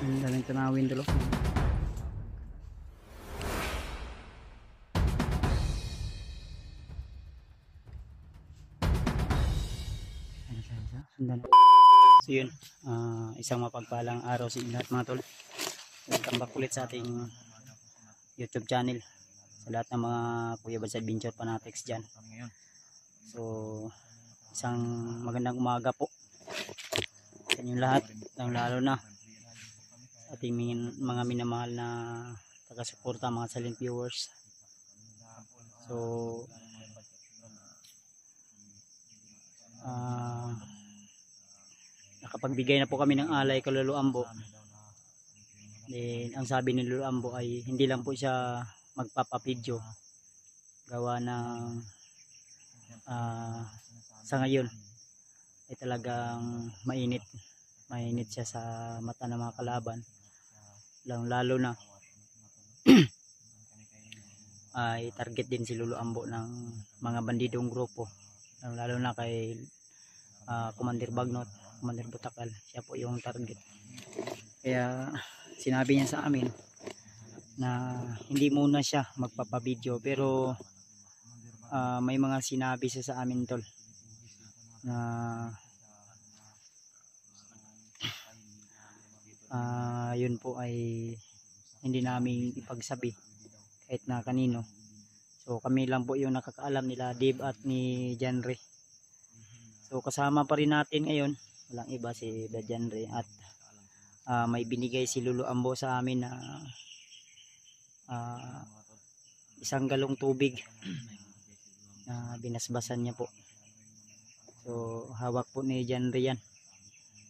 Ang daming tanawin dulo. So yun, isang mapagpalang araw sa inyo lahat mga tol. Welcome back ulit sa ating YouTube channel. Sa lahat ng mga Kuya Bads Adventure fanatics dyan. So, isang magandang umaga po sa inyong lahat. Lalo na sa ating mga minamahal na taga-suporta, mga silent viewers. So, nakapagbigay na po kami ng alay kay Lolo Ambo. Then, ang sabi ni Lolo Ambo ay hindi lang po siya magpapapidyo gawa ng sa ngayon ay talagang mainit siya sa mata ng mga kalaban, lalo na ay target din si Lolo Ambo ng mga bandidong grupo, lalo na kay Commander Bagnot, Commander Butakal. Siya po yung target, kaya sinabi niya sa amin na hindi muna siya magpapabidyo, pero may mga sinabi siya sa amin tol na yun po ay hindi namin ipagsabi kahit na kanino. So kami lang po yung nakakaalam, nila Dave at ni Janre. So kasama pa rin natin ngayon, walang iba, si Janre. At may binigay si Lolo Ambo sa amin na isang galong tubig na binasbasan niya po. So hawak po ni Janre yan.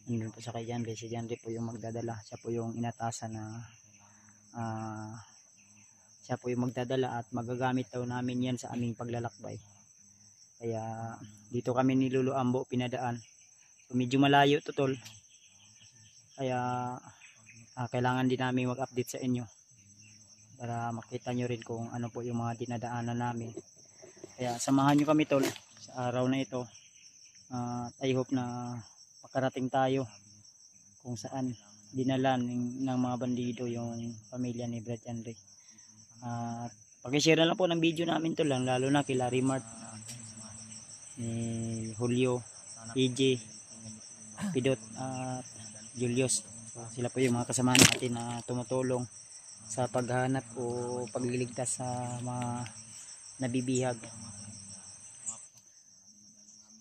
Nandun po sa kay Janre. Si Janre po yung magdadala. Siya po yung inatasan na siya po yung magdadala at magagamit daw namin yan sa aming paglalakbay. Kaya dito kami ni Lolo Ambo pinadaan. So medyo malayo to tol. Kaya kailangan din namin mag-update sa inyo para makita nyo rin kung ano po yung mga dinadaanan namin. Kaya samahan nyo kami tol sa araw na ito. I hope na makarating tayo kung saan dinalan ng mga bandido yung pamilya ni Brad Janre. Pag-share na lang po ng video namin to lang, lalo na kay Larry Mart, ni Julio, EJ, Pidot at Julius. So, sila po yung mga kasama natin na tumutulong sa paghahanap o pagliligtas sa mga nabibihag.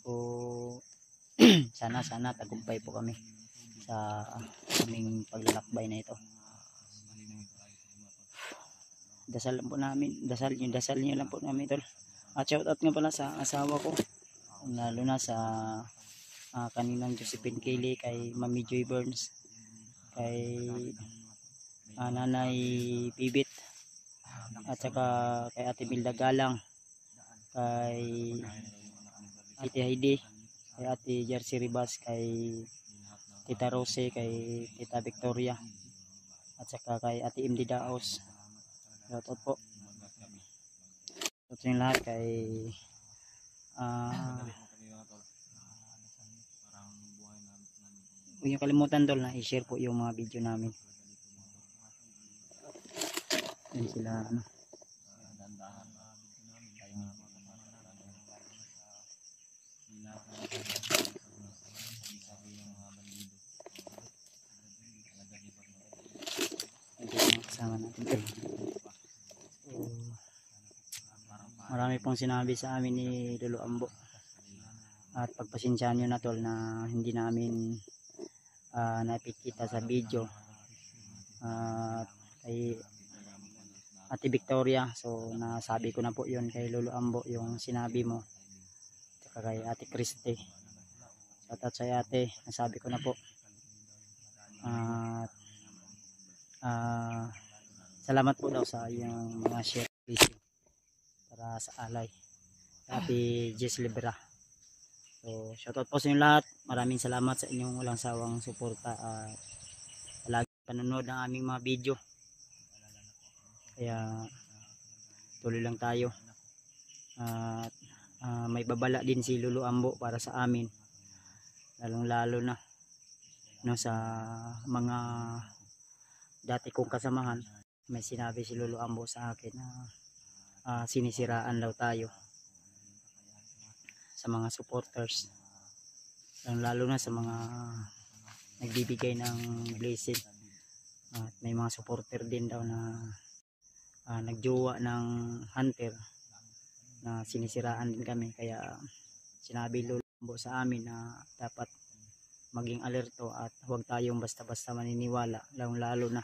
So sana tagumpay po kami sa aming paglalakbay na ito. Dasal lang po namin, dasal niyo lang po namin tol. At shout out nga pala sa asawa ko, lalo na sa kaninang Josephine Kelly, kay Mami Joy Burns, kay Nanay Pibit, at saka kay Ate Milda Galang, kay Ate Heidi, kay Ate Jersey Ribas, kay Tita Rose, kay Tita Victoria, at saka kay Ate Imdi Daos. Shoutout po. Shoutout yung lahat kay huwag nyo kalimutan tol na i-share po yung mga video namin. Yan sila ano. Kasama natin tol. Marami pong sinabi sa amin ni Lolo Ambo, at pagpasensyahan nyo na tol na hindi namin napikita sa video. Kay Ate Victoria, so nasabi ko na po yun kay Lolo Ambo yung sinabi mo, saka kay Ate Christy. Shoutout sa ate, nasabi ko na po. Salamat po daw sa yung mga share para sa alay, Ate Jess Libera. So shoutout po sa inyo lahat. Maraming salamat sa inyong walang sawang suporta at palagi panonood ng aming mga video. Kaya tuloy lang tayo. At may babala din si Lolo Ambo para sa amin, lalong lalo na no, sa mga dati kong kasamahan, may sinabi si Lolo Ambo sa akin na sinisiraan daw tayo sa mga supporters, lalo na sa mga nagbibigay ng blessing. At may mga supporter din daw na nagjowa ng hunter na sinisiraan din kami, kaya sinabi Lolo Ambo sa amin na dapat maging alerto at huwag tayong basta-basta maniniwala, lalo na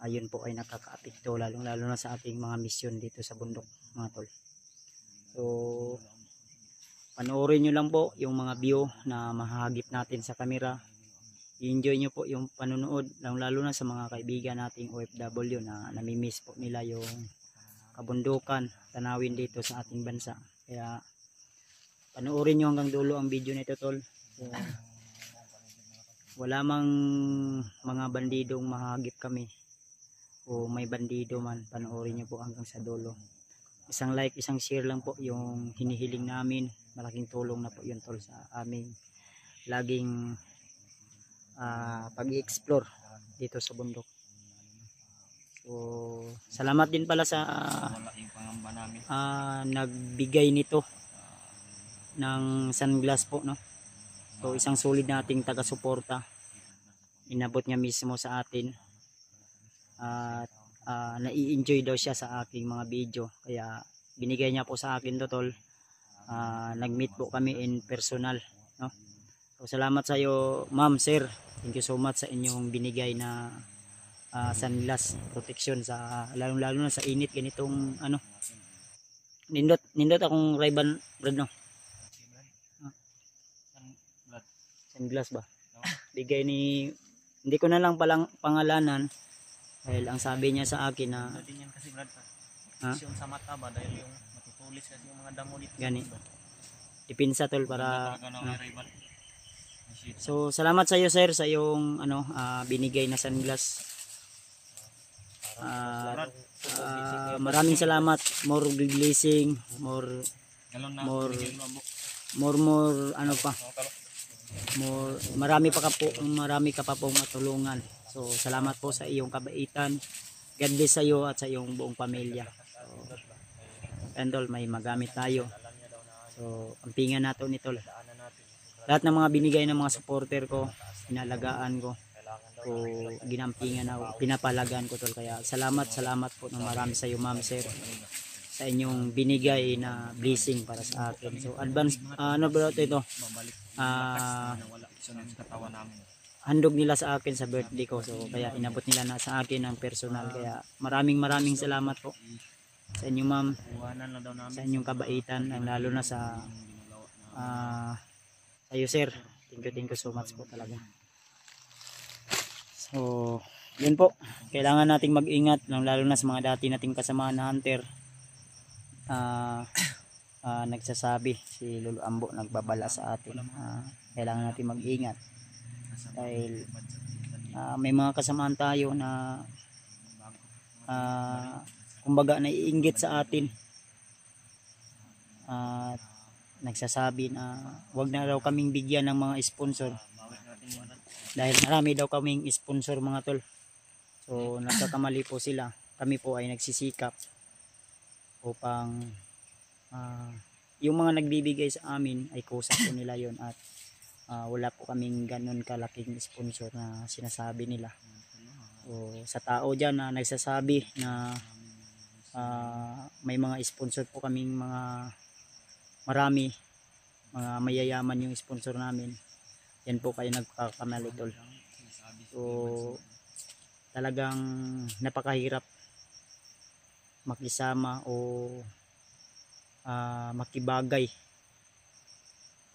ayun po ay nakakaapekto lalo na sa ating mga misyon dito sa bundok, mga tol. So panoorin nyo lang po yung mga view na mahahagip natin sa camera. I-enjoy nyo po yung panonood, lalo na sa mga kaibigan nating OFW na namimiss po nila yung kabundukan, tanawin dito sa ating bansa. Kaya panoorin nyo hanggang dulo ang video nito, tol. So, wala mang mga bandidong mahagip kami o may bandido man, panoorin nyo po hanggang sa dulo. Isang like, isang share lang po yung hinihiling namin. Malaking tulong na po yun, tol, sa aming laging pag-i-explore dito sa bundok. So salamat din pala sa nagbigay nito ng sunglass po, no. So isang solid nating taga-suporta, inabot niya mismo sa atin at nai-enjoy daw siya sa aking mga video, kaya binigay niya po sa akin to, tol. Nag-meet po kami in personal, no. So salamat sa iyo, ma'am, sir. Thank you so much sa inyong binigay na sunglass protection sa lalo na sa init ganitong ano. Nindot akong Ray-Ban brad, no. Sunglass ba? Bigay ni, hindi ko na lang palang pangalanan dahil ang sabi niya sa akin na din yan kasi brad, sa mata ba dahil yung matutulis kasi yung mga damo dito. Gani. Ipinsa, tol, para So salamat sa iyo, sir, sa yung binigay na sunglass. Maraming salamat, more blessing, more ano pa, marami ka pa pong matulungan. So salamat po sa iyong kabaitan. God bless sa iyo at sa iyong buong pamilya. So, Endol, may magamit tayo. So ampingan nato nito. Lahat ng mga binigay ng mga supporter ko, inalagaan ko, ginampingan ako, pinapalagaan ko, tol. Kaya salamat po ng marami sa iyo, ma'am, sir, sa inyong binigay na blessing para sa akin. So advance bro, ito handog nila sa akin sa birthday ko, so kaya inabot nila na sa akin ng personal. Kaya maraming salamat po sa inyo, ma'am, sa inyong kabaitan, lalo na sa iyo, sir. Thank you so much po talaga. So yun po, kailangan nating mag-ingat, lalo na sa mga dati nating kasamahan na hunter. Nagsasabi si Lolo Ambo, nagbabala sa atin, kailangan natin mag-ingat dahil may mga kasamahan tayo na kumbaga naiinggit sa atin at nagsasabi na wag na daw kaming bigyan ng mga sponsor dahil marami daw kaming sponsor, mga tol. So nagkakamali po sila. Kami po ay nagsisikap upang yung mga nagbibigay sa amin ay kusa po nila yon, at wala po kaming ganun kalaking sponsor na sinasabi nila. So sa tao dyan na nagsasabi na may mga sponsor po kaming mga marami, mga mayayaman yung sponsor namin, yan po kayo nagkakamali, tol. So talagang napakahirap makisama o makibagay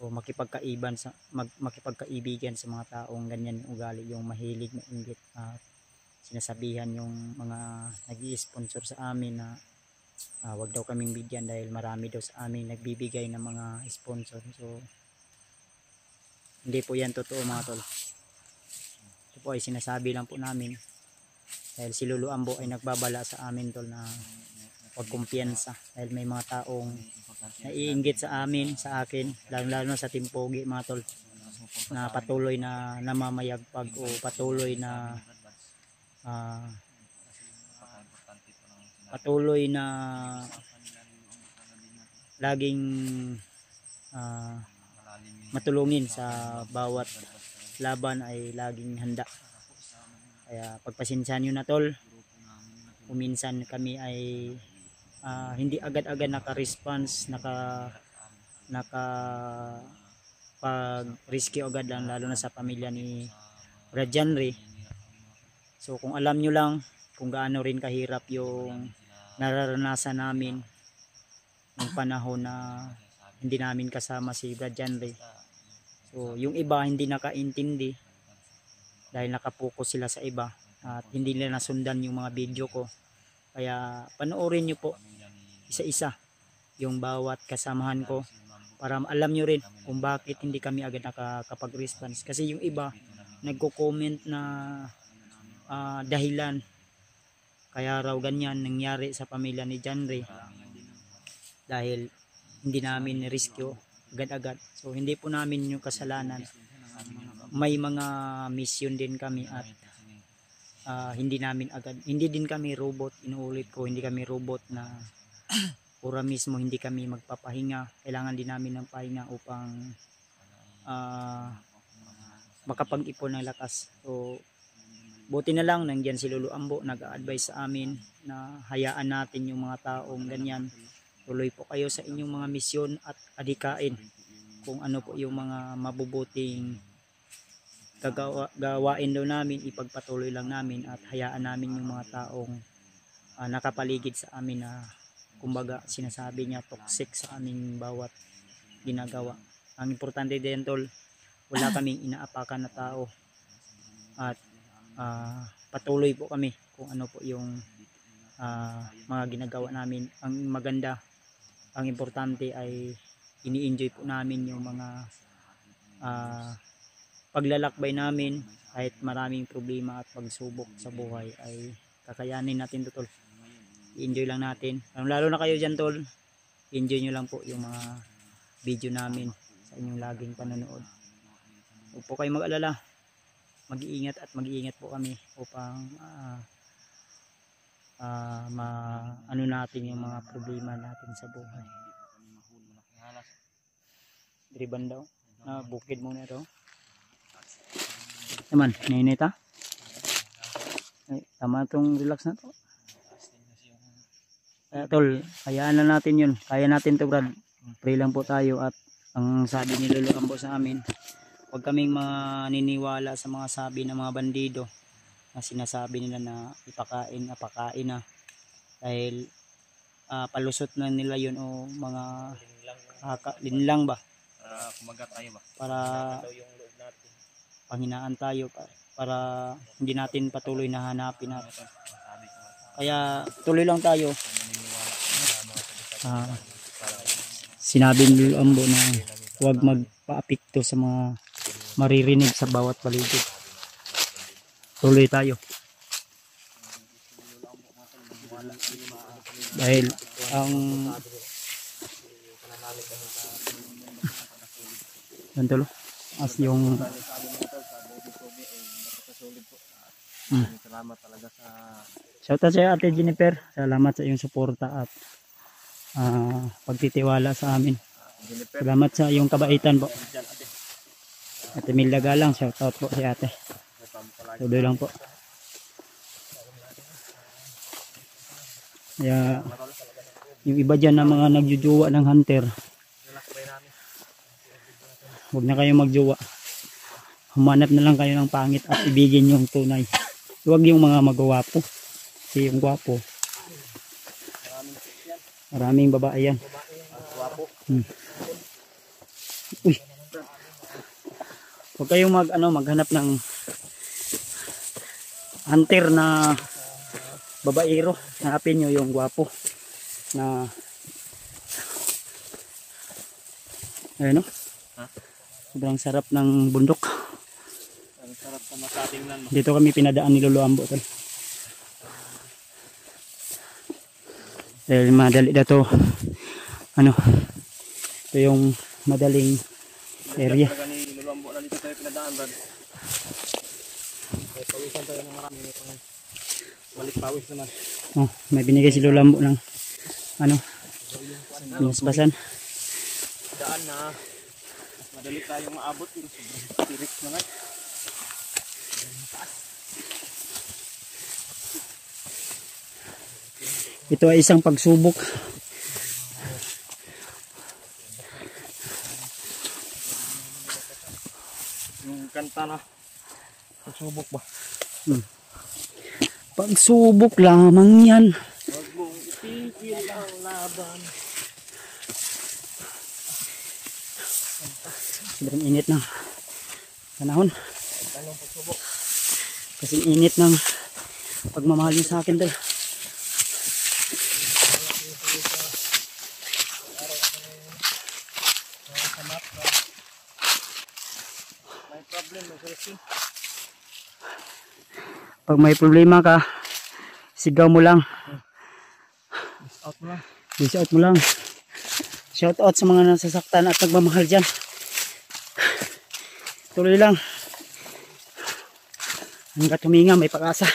o makipagkaibigan sa mga taong ganyan yung ugali, yung mahilig na inggit at sinasabihan yung mga nag-i-sponsor sa amin na wag daw kaming bigyan dahil marami daw sa amin nagbibigay ng mga sponsor. So hindi po yan totoo, mga tol. Ito po ay sinasabi lang po namin dahil si Lolo Ambo ay nagbabala sa amin, tol, na huwag kumpiyansa dahil may mga taong naiinggit sa amin, sa akin, lalo na sa Timpogi, mga tol. na patuloy na namamayagpag o patuloy na laging matulungin sa bawat laban ay laging handa. Kaya pagpasensyahan nyo na tol, kung minsan kami ay hindi agad-agad naka-response, pag-rescue agad lang, lalo na sa pamilya ni Brad Janry. So kung alam nyo lang kung gaano rin kahirap yung nararanasan namin ng panahon na hindi namin kasama si Brad Janry. So yung iba hindi nakaintindi dahil nakapokus sila sa iba at hindi nila nasundan yung mga video ko. Kaya panoorin nyo po isa-isa yung bawat kasamahan ko para alam nyo rin kung bakit hindi kami agad nakakapag-response. Kasi yung iba nagko-comment na dahilan kaya raw ganyan nangyari sa pamilya ni Janry dahil hindi namin rescue agad-agad. So hindi po namin yung kasalanan. May mga mission din kami at hindi din kami robot. Inuulit ko, hindi kami robot na pura mismo hindi kami magpapahinga. Kailangan din namin ng pahinga upang makapag-ipon ng lakas. So buti na lang nandiyan si Lolo Ambo, nag-a-advise sa amin na hayaan natin yung mga taong ganyan. Tuloy po kayo sa inyong mga misyon at adikain kung ano po yung mga mabubuting gawain daw namin, ipagpatuloy lang namin at hayaan namin yung mga taong nakapaligid sa amin na kumbaga sinasabi niya toxic sa aming bawat ginagawa. Ang importante din tol, wala kaming inaapakan na tao at patuloy po kami kung ano po yung mga ginagawa namin. Ang maganda, ang importante ay ini-enjoy po namin yung mga paglalakbay namin. Kahit maraming problema at pagsubok sa buhay ay kakayanin natin to tol. I-enjoy lang natin, lalo na kayo dyan tol, enjoy nyo lang po yung mga video namin sa inyong laging panonood. Huwag po kayo mag-alala, mag-iingat at mag-iingat po kami upang ano natin yung mga problema natin sa buhay. Driban daw na bukid muna ito naman, nainita ay, tama itong relax na to. Kaya tol, hayaan na natin yun, kaya natin to Brad, pray lang po tayo. At ang sabi ni Lolo Ambo sa amin, huwag kaming maniniwala sa mga sabi ng mga bandido na sinasabi nila na apakain na dahil palusot na nila yun o mga linlang ba kumagat tayo ba para panghinaan tayo para hindi natin patuloy na hanapin natin. Kaya tuloy lang tayo. Sinabi ni Lolo Ambo na huwag magpa-apekto sa mga maririnig sa bawat paligid. Tuloy tayo. Dahil ang ganito as yung salamat talaga sa shoutout sa Ate Jennifer. Salamat sa iyong suporta at pagtitiwala sa amin. Salamat sa iyong kabaitan po. Ate Milda Galang, shoutout po si ate. Tuloy lang po. Kaya yung iba dyan na mga nagjujuwa ng hunter, huwag na kayo magjuwa. Humanap na lang kayo ng pangit at ibigin yung tunay. Huwag yung mga magwapo. Kasi yung gwapo, maraming babae yan. Uy, huwag kayong maghanap ng hunter na babaero. Hanapin nyo yung gwapo na ayun no? Sobrang sarap ng bundok. ang sarap sa masating lang. Dito kami pinadaan ni Lolo Ambo tol. Dahil madali na to, ito yung madaling area. Ni Lolo Ambo na dito tayo pinadaan, Brad. Ay, pawisan tayo ng marami nito. Balik pawis naman. Oh, may binigay si Lulambo ng ano, pinasbasan. Daan na. Mas madali tayong maabot. Pero sobrang tirik naman. Ito ay isang pagsubok. Yung kanta na. Pagsubok ba? Pagsubok lamang yan. Huwag mong itigil ang laban. Sobrang init ng panahon. Anong pagsubok? Kasi init ng pagmamahal niya sa akin dahil. May problem, may solusyon. Pag may problema ka, sigaw mo lang. Out mo lang. Shout out mo lang. Shout out sa mga nasasaktan at nagmamahal dyan. Tuloy lang. Hanggat huminga may pag-asa.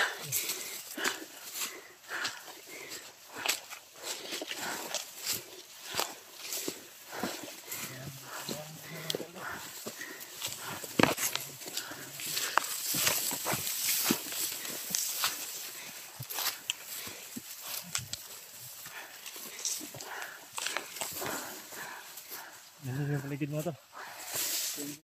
Yan yung paligid mo to.